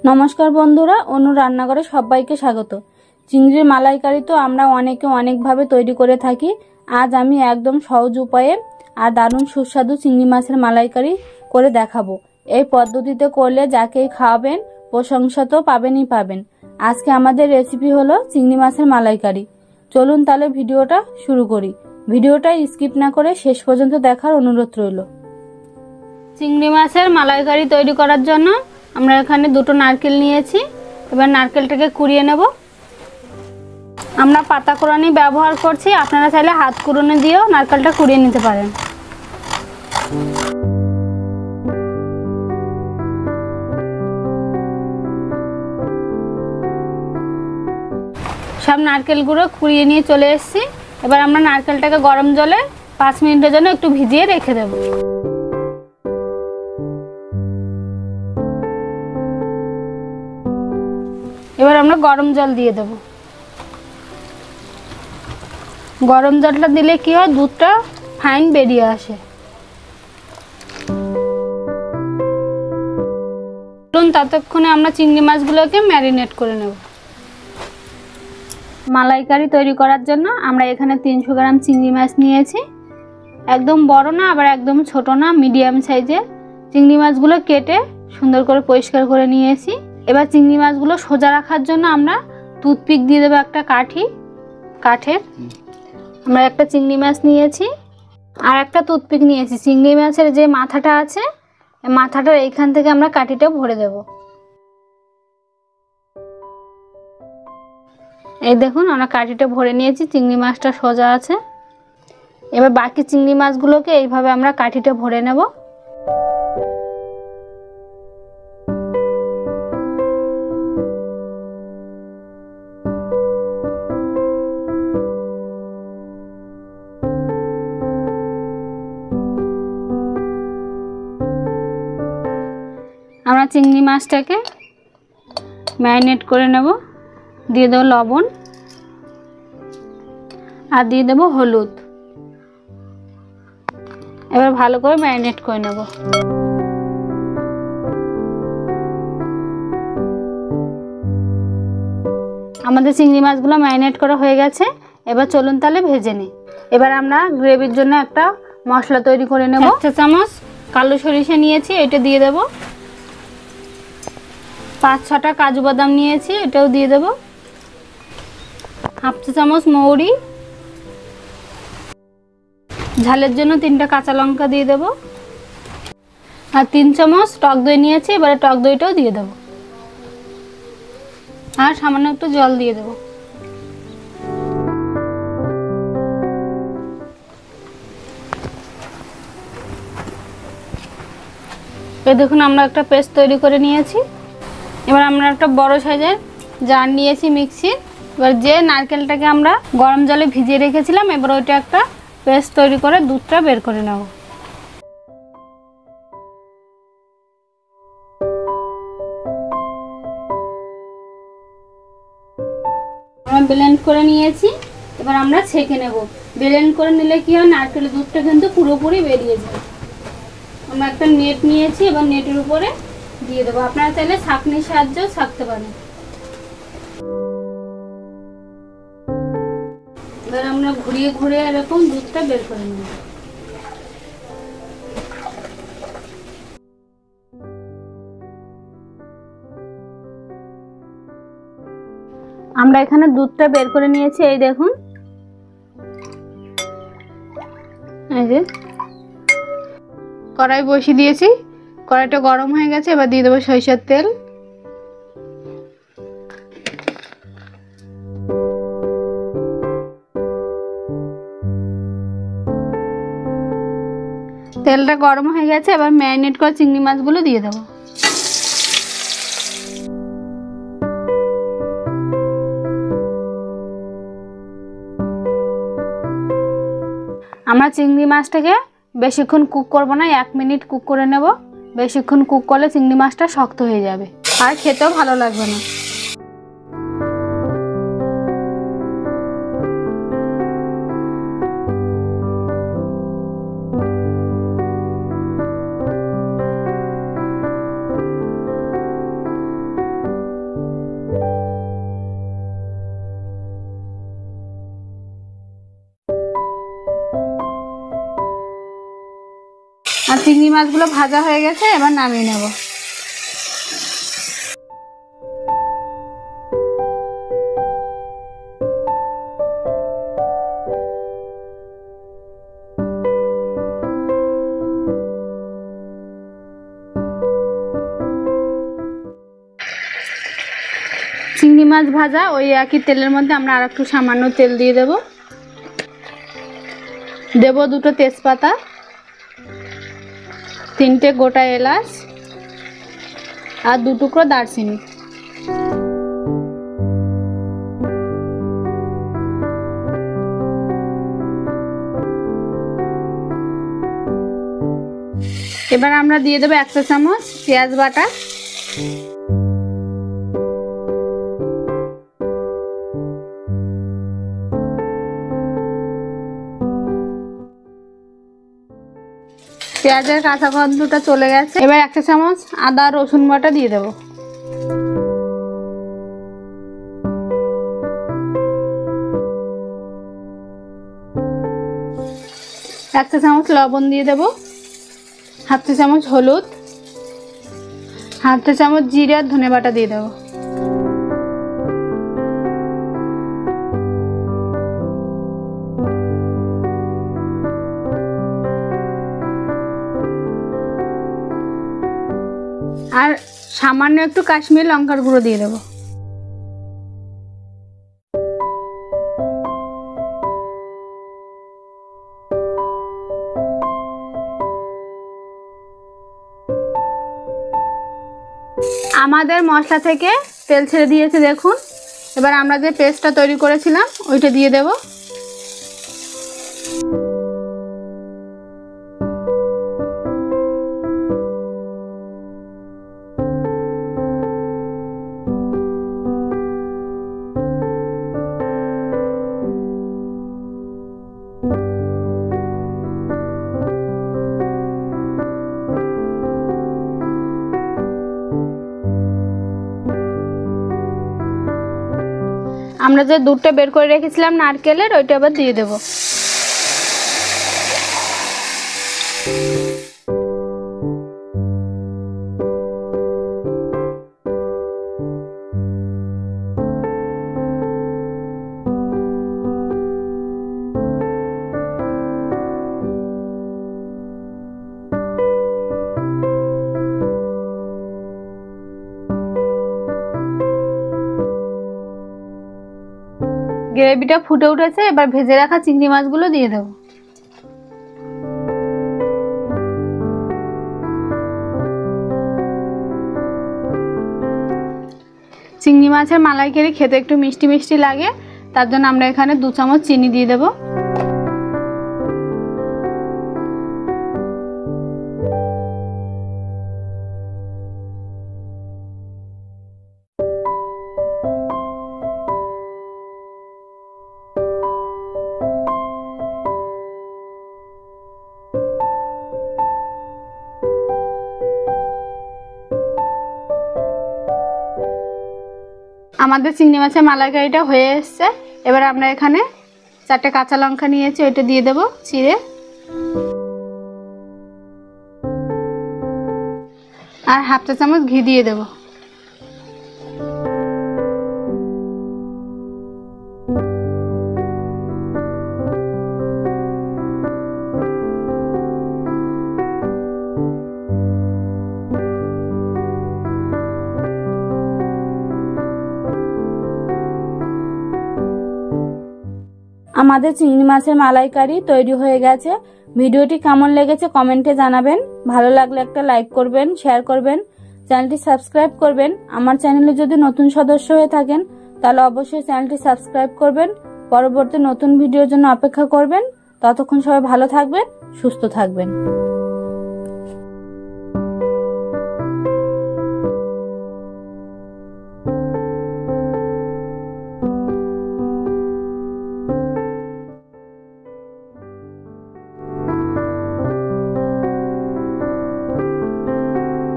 নমস্কার বন্ধুরা, অনু রান্নাঘরে সবাইকে স্বাগত। চিংড়ির মালাইকারি তো আমরা অনেকভাবে তৈরি করে থাকি। আজ আমি একদম সহজ উপায়ে আর দারুণ সুস্বাদু চিংড়ি মাছের মালাইকারি করে দেখাবো। এই পদ্ধতিতে করলে যাকেই খাওয়াবেন প্রশংসা তো পাবেনই পাবেন। আজকে আমাদের রেসিপি হলো চিংড়ি মাছের মালাইকারি। চলুন তাহলে ভিডিওটা শুরু করি। ভিডিওটা স্কিপ না করে শেষ পর্যন্ত দেখার অনুরোধ রইল। চিংড়ি মাছের মালাইকারি তৈরি করার জন্য আমরা এখানে দুটো নারকেল নিয়েছি। এবার নারকেলটাকে কুড়িয়ে নেব। আমরা পাতা কুড়ানি ব্যবহার করছি, আপনারা চাইলে হাত কুড়ুনি দিয়েও নারকেলটা কুড়িয়ে নিতে পারেন। সব নারকেলগুলো কুড়িয়ে নিয়ে চলে এসেছি। এবার আমরা নারকেলটাকে গরম জলে 5 মিনিটের জন্য একটু ভিজিয়ে রেখে দেব। এবার আমরা গরম জল দিয়ে দেব। গরম জলটা দিলে কি হয়, দুধটা ফাইন বেরিয়ে আসে। ততক্ষণে আমরা চিংড়ি মাছগুলোকে ম্যারিনেট করে নেব। মালাইকারি তৈরি করার জন্য আমরা এখানে 300 গ্রাম চিংড়ি মাছ নিয়েছি। একদম বড় না, আবার একদম ছোট না, মিডিয়াম সাইজের চিংড়ি মাছগুলো কেটে সুন্দর করে পরিষ্কার করে নিয়েছি। এবার চিংড়ি মাছগুলো সোজা রাখার জন্য আমরা টুথপিক দিয়ে দেবো একটা কাঠের। আমরা একটা চিংড়ি মাছ নিয়েছি আর একটা টুথপিক নিয়েছি। চিংড়ি মাছের যে মাথাটা আছে, মাথাটার এইখান থেকে আমরা কাঠিটা ভরে দেব। এই দেখুন, আমরা কাঠিটা ভরে নিয়েছি, চিংড়ি মাছটা সোজা আছে। এবার বাকি চিংড়ি মাছগুলোকে এইভাবে আমরা কাঠিটা ভরে নেব। আমরা চিংড়ি মাছটাকে ম্যারিনেট করে নেব। দিয়ে দেবো লবণ আর দিয়ে দেবো হলুদ। এবার ভালো করে ম্যারিনেট করে নেব। আমাদের চিংড়ি মাছগুলো ম্যারিনেট করা হয়ে গেছে। এবার চলুন তাহলে ভেজে নিই। এবার আমরা গ্রেভির জন্য একটা মশলা তৈরি করে নেব। 1 চা চামচ কালো সরিষা নিয়েছি, এটা দিয়ে দেব। 5-6টা কাজু বাদাম নিয়েছি, এটাও দিয়ে দেব। 1/2 চা চামচ মৌরি, ঝালের জন্য 3টা কাঁচা লঙ্কা দিয়ে দেব। আর 3 চামচ টক দই নিয়েছি, এবারে টক দইটাও দিয়ে দেব। আর সামান্য একটু জল দিয়ে দেব। এই দেখুন, আমরা একটা পেস্ট তৈরি করে নিয়েছি। এবার আমরা একটা বড় সাইজের জার নিয়েছি মিক্সি। এবার যে নারকেলটাকে আমরা গরম জলে ভিজিয়ে রেখেছিলাম, এবার ওইটা একটা পেস্ট তৈরি করে দুধটা বের করে নেব। আমরা ব্লেন্ড করে নিয়েছি। এবার আমরা ছেঁকে নেব। ব্লেন্ড করে নিলে কি হয়, নারকেলের দুধটা কিন্তু পুরোপুরি বেরিয়ে যায়। আমরা একটা নেট নিয়েছি, এবার নেটের উপরে দিয়ে দেবো। আপনারা চাইলে ছাঁকনির সাহায্যেও ছাঁকতে পারেন। এবার আমরা ঘুরিয়ে ঘুরিয়ে এরকম দুধটা বের করে নেব। আমরা এখানে দুধটা বের করে নিয়েছি। এই দেখুন, এই যে কড়াই বসিয়ে দিয়েছি। কড়াইটা গরম হয়ে গেছে। এবার দিয়ে দেবো সরিষার তেল। তেলটা গরম হয়ে গেছে। এবার ম্যারিনেট করা চিংড়ি মাছগুলো দিয়ে দেবো। আমরা চিংড়ি মাছটাকে বেশিক্ষণ কুক করব না, 1 মিনিট কুক করে নেব। বেশিক্ষণ কুক করলে চিংড়ি মাছটা শক্ত হয়ে যাবে আর খেতেও ভালো লাগবে না। চিংড়ি মাছগুলো ভাজা হয়ে গেছে, এবার নামিয়ে নেব। চিংড়ি মাছ ভাজা ওই একই তেলের মধ্যে আমরা আর একটু সামান্য তেল দিয়ে দেব। দেব 2টো তেজপাতা, 3টে গোটা এলাচ আর 2 টুকরো দারচিনি। এবার আমরা দিয়ে দেব 1 চা চামচ পেঁয়াজ বাটা, পেঁয়াজের কাঁচা গন্ধটা চলে গেছে। এবার 1 চা চামচ আদা রসুন বাটা দিয়ে দেব। এক চা চামচ লবণ দিয়ে দেব, 1/2 চা চামচ হলুদ, 1/2 চা চামচ জিরে আর ধনে বাটা দিয়ে দেব। আর সামান্য একটু কাশ্মীরি লঙ্কার গুঁড়ো দিয়ে দেব। আমাদের মশলা থেকে তেল ছেড়ে দিয়েছে দেখুন। এবার আমরা যে পেস্টটা তৈরি করেছিলাম ওইটা দিয়ে দেব। আমরা যে দুধটা বের করে রেখেছিলাম নারকেলের, ওইটা আবার দিয়ে দেব। গ্রেভিটা ফুটে উঠেছে, এবার ভেজে রাখা চিংড়ি মাছগুলো দিয়ে দেব। চিংড়ি মাছের মালাইকারি খেতে একটু মিষ্টি মিষ্টি লাগে, তার জন্য আমরা এখানে 2 চামচ চিনি দিয়ে দেব। আমাদের চিংড়ি মাছের মালাইকারিটা হয়ে এসছে। এবার আমরা এখানে 4টে কাঁচা লঙ্কা নিয়েছি, ওইটা দিয়ে দেব চিড়ে। আর 1/2 চা চামচ ঘি দিয়ে দেব। আমাদের চিংড়ি মাছের মালাইকারি তৈরি হয়ে গেছে। ভিডিওটি কেমন লেগেছে কমেন্টে জানাবেন। ভালো লাগলে একটা লাইক করবেন, শেয়ার করবেন, চ্যানেলটি সাবস্ক্রাইব করবেন। আমার চ্যানেলে যদি নতুন সদস্য হয়ে থাকেন তাহলে অবশ্যই চ্যানেলটি সাবস্ক্রাইব করবেন। পরবর্তী নতুন ভিডিওর জন্য অপেক্ষা করবেন। ততক্ষণ সবাই ভালো থাকবেন, সুস্থ থাকবেন।